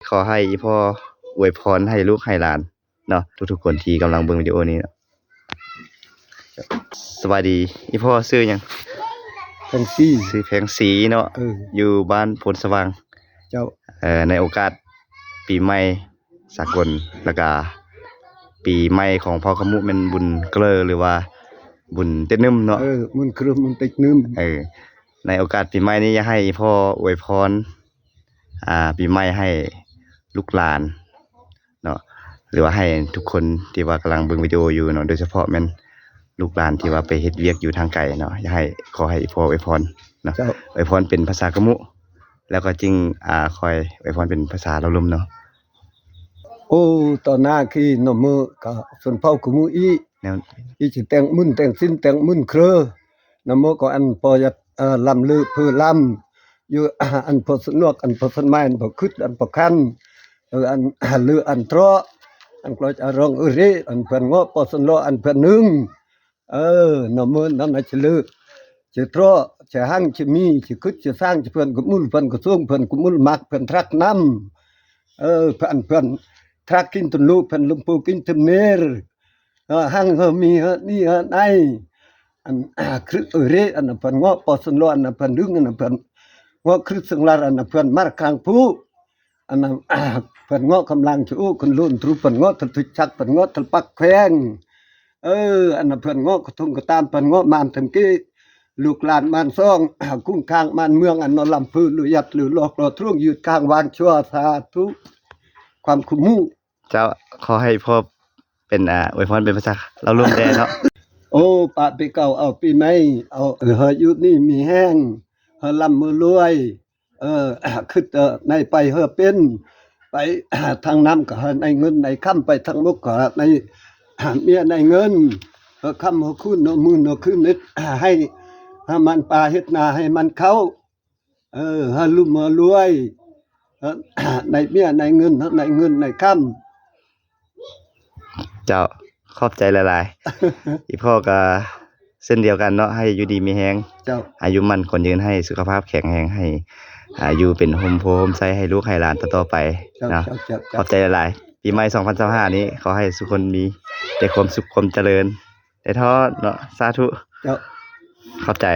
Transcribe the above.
ขอให้อีพ่ออวยพรให้ลูกให้หลานเนาะทุกๆคนที่กำลังเบิ่งวิดีโอนี้เนาะสวัสดีอีพ่อชื่อหยังแพงซี่ชื่อแพงศรีเนาะอยู่บ้านโพนสว่างเจ้าในโอกาสปีใหม่สากลแล้วก็ปีใหม่ของพ่อขมุแม่นบุญเกลอหรือว่าบุญเต็ดนึมเนาะบุญเครือบุญเต็ดนึมในโอกาสปีใหม่นี้อยากให้พ่ออวยพรปีใหม่ให้ลูกหลานเนาะหรือว่าให้ทุกคนที่ว่ากำลังเบิ่งวิดีโออยู่เนาะโดยเฉพาะแม่นลูกหลานที่ว่าไปเฮ็ดเวียกอยู่ทางไกลเนาะอยากให้ขอให้พ่ออวยพรเนาะอวยพรเป็นภาษากะมุแล้วก็จึงคอยอวยพรเป็นภาษาเราลมเนาะโอ้ตอนหน้าคือหนมือก็ส่วนเผากะมุอีสิแต่งมุ่นแต่งสิ้นแต่งมุ่นเครือนำมือก็อันพอจะลำลือพือลำอยู่อันพอสนวกอันพอสนไม้อันพอคึดอันพอคันอันลืออันตรออันกลอยจะร้องเรอันเพิ่นงอพอสนลออันเพิ่นนึงนำมือนั้นจะลือจะตรอจะหั่งจะมีจะคึดจะสร้างจะเพิ่นกุมุลเพิ่นก็ส่งเพิ่นกุมุลมักเพิ่นทรักน้ำเพิ่นทรักกินตุลูเพิ่นลุมปูกินตุเนรหั่งมีนี่ไออันครึเรอันเพิ่นงอพอสนลออันเพิ่นนึงอันเพิ่นงอครึสังลาอันเพิ่นมารคางผู้อันเพิ่นงอกำลังชูคนลุ่นทรูเพิ่นงอทะทุชักเพิ่นงอทะปักแขวงอันเพิ่นงอกระทงกระตามเพิ่นงอมานทั้งกี้ลูกหลานมานซ่องกุ้งข้างมานเมืองอันนลำพื้นลุยัดหรือหลอกหลอทุ่งยืดข้างวางชั่วสาธุความคุมู่เจ้าขอให้พ่อเป็นอวยพรเป็นภาษาเราร่วมแดเนาะโอ้ปะปีเก่าเอาปีใหม่เอาเฮายุนี่มีแห้งเฮาลำมือรวยคือในไปเฮอเป็นไปทางน้ำก็ในเงินในค่ำไปทางมุกก็ในเมียในเงินค่ำหัวขึ้นมือขึ้นนิดให้มันปลาเฮ็ดนาให้มันเข้าให้ลุ่มรวยในเมียในเงินในค่ำเจ้าขอบใจหลายๆอีพ่อก็เส้นเดียวกันเนาะให้อยู่ดีมีแฮงอายุมั่นคนยืนให้สุขภาพแข็งแรงให้อยู่เป็นโฮมโพมไซให้ลูกให้หลานต่อไปนะขอบใจหลายๆปีใหม่2025นี้ขอให้ทุกคนมีแต่ความสุขความเจริญได้ทอดเนาะสาธุขอบใจ